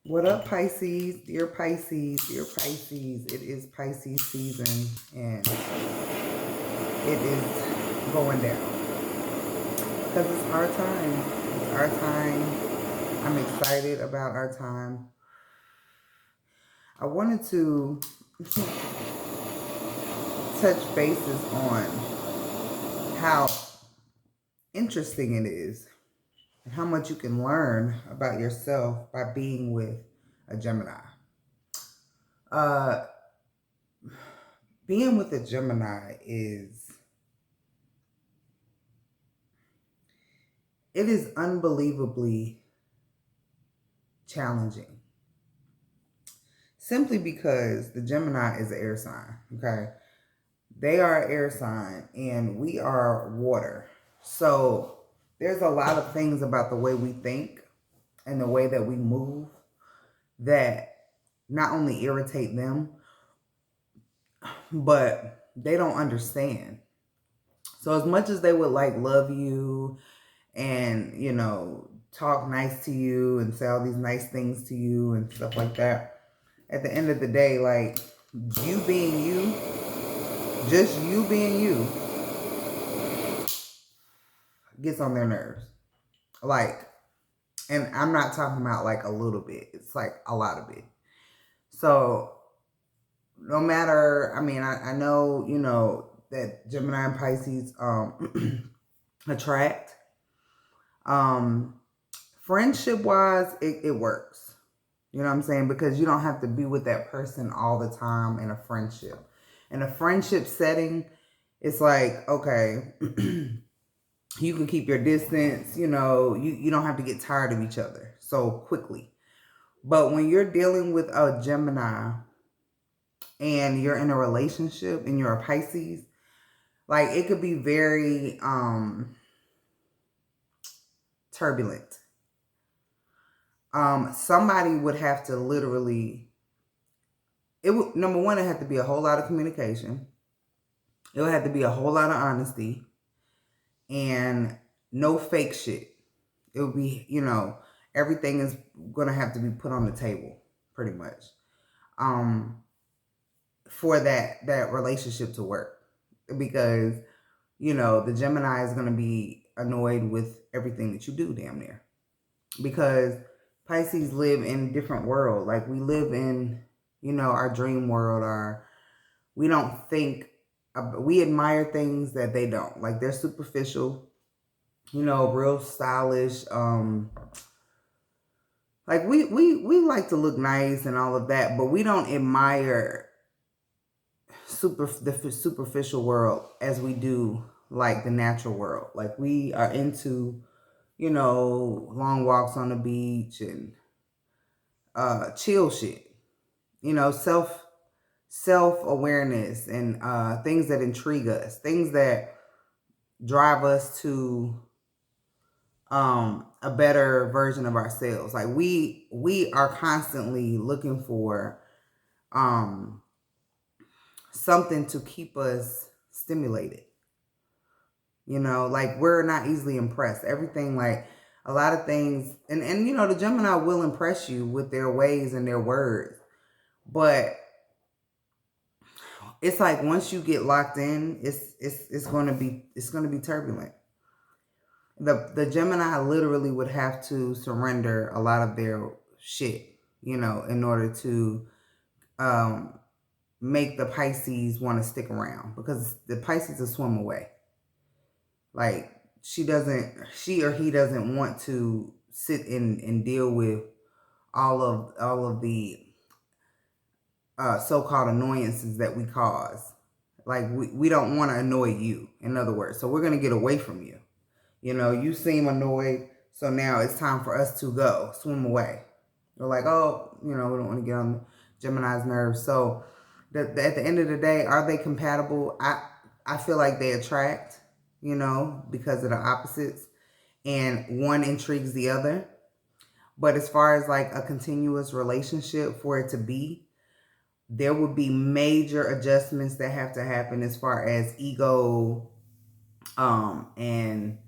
What up, Pisces? Dear Pisces, dear Pisces. It is Pisces season and it is going down because it's our time. It's our time. I'm excited about our time. I wanted to touch bases on how interesting it is and how much you can learn about yourself by being with a Gemini. Being with a Gemini it is unbelievably challenging. Simply because the Gemini is an air sign, okay? They are an air sign and we are water. So there's a lot of things about the way we think and the way that we move that not only irritate them, but they don't understand. So as much as they would like love you and, you know, talk nice to you and say all these nice things to you and stuff like that, at the end of the day, like, you being you, just you being you, gets on their nerves. Like, and I'm not talking about like a little bit. It's like a lot of it. So no matter, I mean, I know, you know, that Gemini and Pisces attract. Friendship wise, it works. You know what I'm saying? Because you don't have to be with that person all the time in a friendship. In a friendship setting, it's like, okay, you can keep your distance, you know, you don't have to get tired of each other so quickly. But when you're dealing with a Gemini and you're in a relationship and you're a Pisces, like, it could be very turbulent. Somebody would have to literally, number one, it had to be a whole lot of communication. It would have to be a whole lot of honesty and no fake shit. It would be, you know, everything is going to have to be put on the table pretty much for that relationship to work, because, you know, the Gemini is going to be annoyed with everything that you do damn near, because Pisces live in a different world. Like, we live in, you know, our dream world. We don't think, we admire things that they don't. Like, they're superficial, you know, real stylish. Like, we like to look nice and all of that, but we don't admire the superficial world as we do like the natural world. Like, we are into, you know, long walks on the beach and chill shit, you know, self-awareness and things that intrigue us, things that drive us to a better version of ourselves. Like, we are constantly looking for something to keep us stimulated. You know, like, we're not easily impressed. Everything, like, a lot of things, and you know, the Gemini will impress you with their ways and their words, but it's like, once you get locked in, it's gonna be turbulent. The Gemini literally would have to surrender a lot of their shit, you know, in order to make the Pisces want to stick around, because the Pisces will swim away. Like, she or he doesn't want to sit and deal with all of the so-called annoyances that we cause. Like, we don't want to annoy you, in other words. So we're going to get away from you. You know, you seem annoyed, so now it's time for us to go, swim away. We're like, oh, you know, we don't want to get on Gemini's nerves. So at the end of the day, are they compatible? I feel like they attract, you know, because of the opposites, and one intrigues the other. But as far as like a continuous relationship for it to be, there would be major adjustments that have to happen as far as ego, and,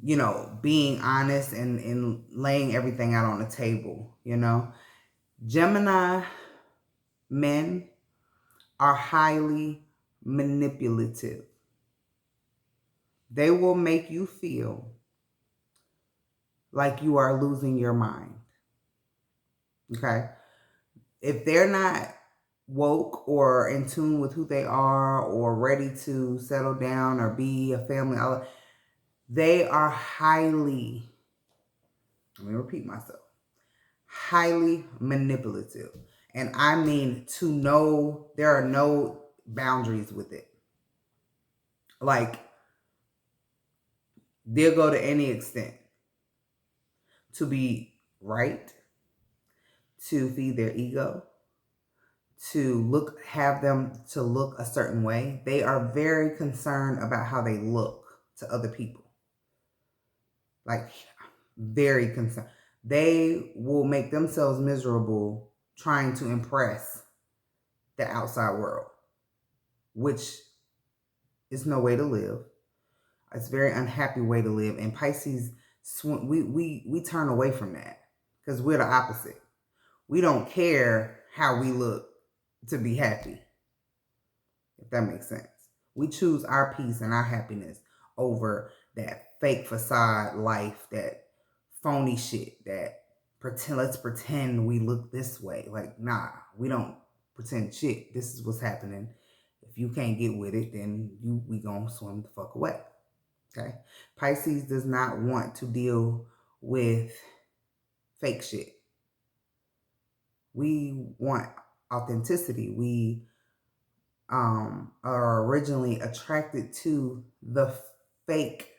you know, being honest and laying everything out on the table, you know. Gemini men are highly manipulative. They will make you feel like you are losing your mind. Okay? If they're not woke or in tune with who they are or ready to settle down or be a family, they are highly, let me repeat myself, highly manipulative. And I mean to know there are no boundaries with it. Like, they'll go to any extent to be right, to feed their ego, to have them to look a certain way. They are very concerned about how they look to other people. Like, very concerned. They will make themselves miserable trying to impress the outside world, which is no way to live. It's a very unhappy way to live. And Pisces, we turn away from that because we're the opposite. We don't care how we look to be happy, if that makes sense. We choose our peace and our happiness over that fake facade life, that phony shit, that let's pretend we look this way. Like, nah, we don't pretend shit. This is what's happening. If you can't get with it, then we gonna swim the fuck away. Okay? Pisces does not want to deal with fake shit. We want authenticity. We are originally attracted to the fake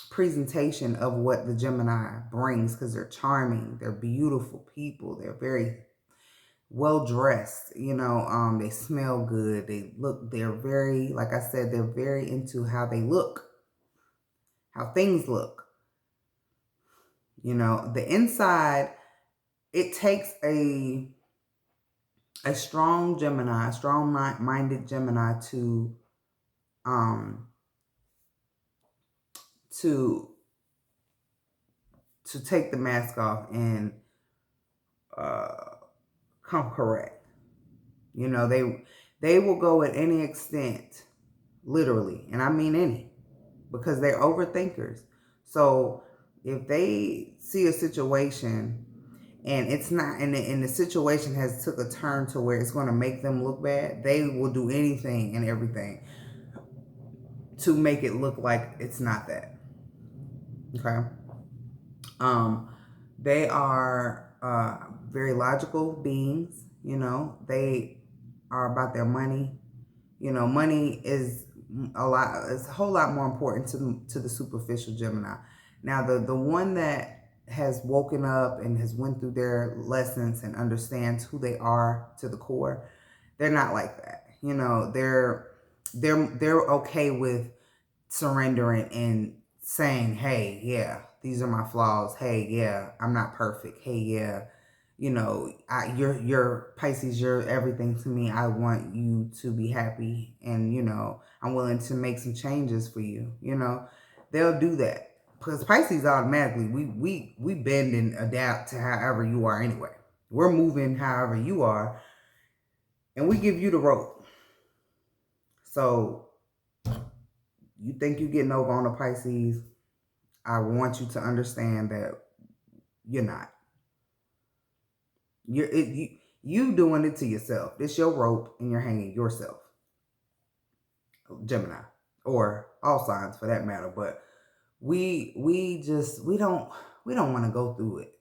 presentation of what the Gemini brings because they're charming, they're beautiful people, they're very well dressed, they smell good, they're very, like I said, they're very into how they look, how things look. The inside, it takes a strong Gemini, a strong-minded Gemini to take the mask off and come correct. They will go at any extent, literally, and I mean any, because they're overthinkers. So if they see a situation and it's not, and the situation has took a turn to where it's going to make them look bad, they will do anything and everything to make it look like it's not that. Okay. They are very logical beings. They are about their money. Money is it's a whole lot more important to the superficial Gemini. Now, the one that has woken up and has went through their lessons and understands who they are to the core, they're not like that. They're okay with surrendering and saying, hey, yeah, these are my flaws. Hey, yeah, I'm not perfect. Hey, yeah, you're Pisces, you're everything to me. I want you to be happy, and I'm willing to make some changes for you. They'll do that because Pisces automatically we bend and adapt to however you are anyway. We're moving however you are, and we give you the rope. So you think you're getting over on a Pisces? I want you to understand that you're not. You doing it to yourself. It's your rope and you're hanging yourself. Gemini, or all signs for that matter. But we don't want to go through it.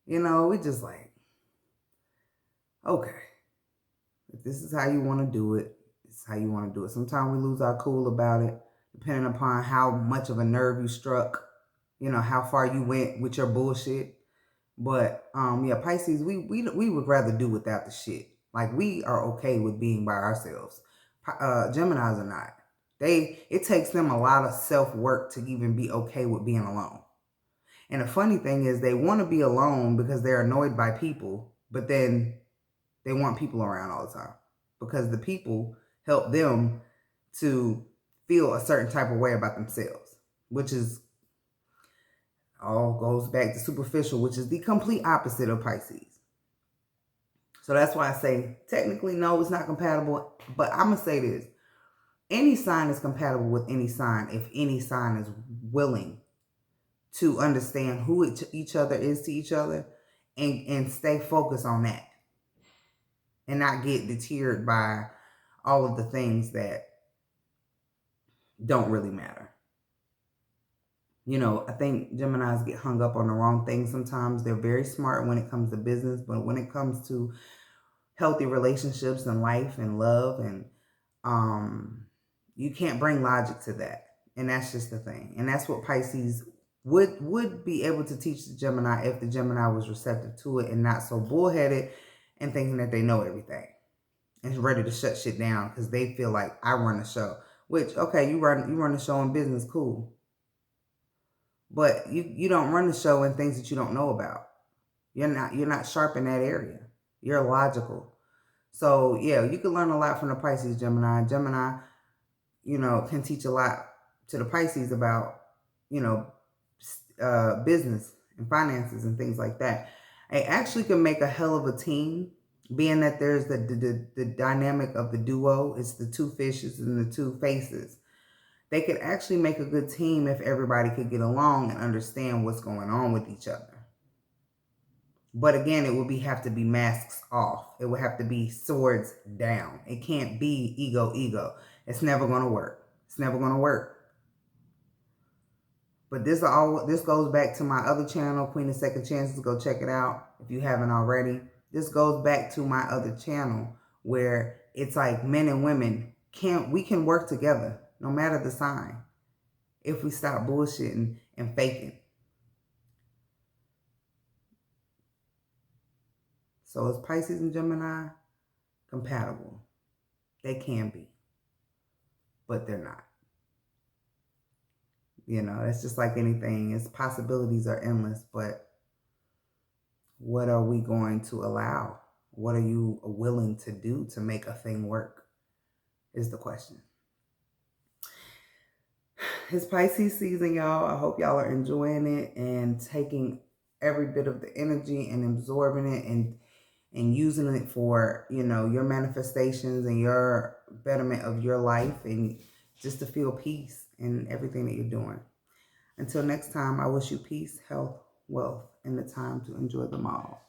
We just like, okay, if this is how you want to do it, this is how you want to do it. Sometimes we lose our cool about it, depending upon how much of a nerve you struck, how far you went with your bullshit. But yeah, Pisces, we would rather do without the shit. Like, we are okay with being by ourselves. Geminis are not. It takes them a lot of self-work to even be okay with being alone. And the funny thing is, they want to be alone because they're annoyed by people, but then they want people around all the time because the people help them to feel a certain type of way about themselves, which is all goes back to superficial, which is the complete opposite of Pisces. So that's why I say, technically, no, it's not compatible. But I'm going to say this. Any sign is compatible with any sign if any sign is willing to understand who each other is to each other and stay focused on that and not get deterred by all of the things that don't really matter. You know, I think Geminis get hung up on the wrong things sometimes. They're very smart when it comes to business, but when it comes to healthy relationships and life and love and you can't bring logic to that. And that's just the thing. And that's what Pisces would be able to teach the Gemini if the Gemini was receptive to it and not so bullheaded and thinking that they know everything and ready to shut shit down because they feel like I run the show. Which, okay, you run the show in business, cool. But you don't run the show in things that you don't know about. You're not sharp in that area. You're logical. So yeah, you can learn a lot from the Pisces Gemini. Gemini, you know, can teach a lot to the Pisces about, you know, business and finances and things like that. It actually can make a hell of a team, being that there's the dynamic of the duo. It's the two fishes and the two faces. They could actually make a good team if everybody could get along and understand what's going on with each other. But again, it would have to be masks off. It would have to be swords down. It can't be ego. It's never going to work. It's never going to work. But this goes back to my other channel, Queen of Second Chances. Go check it out if you haven't already. This goes back to my other channel where it's like men and women we can work together no matter the sign if we stop bullshitting and faking. So is Pisces and Gemini compatible? They can be, but they're not. You know, it's just like anything. Its possibilities are endless, but what are we going to allow? What are you willing to do to make a thing work is the question. It's Pisces season, y'all. I hope y'all are enjoying it and taking every bit of the energy and absorbing it and using it for, you know, your manifestations and your betterment of your life and just to feel peace in everything that you're doing. Until next time, I wish you peace, health, wealth, and the time to enjoy them all.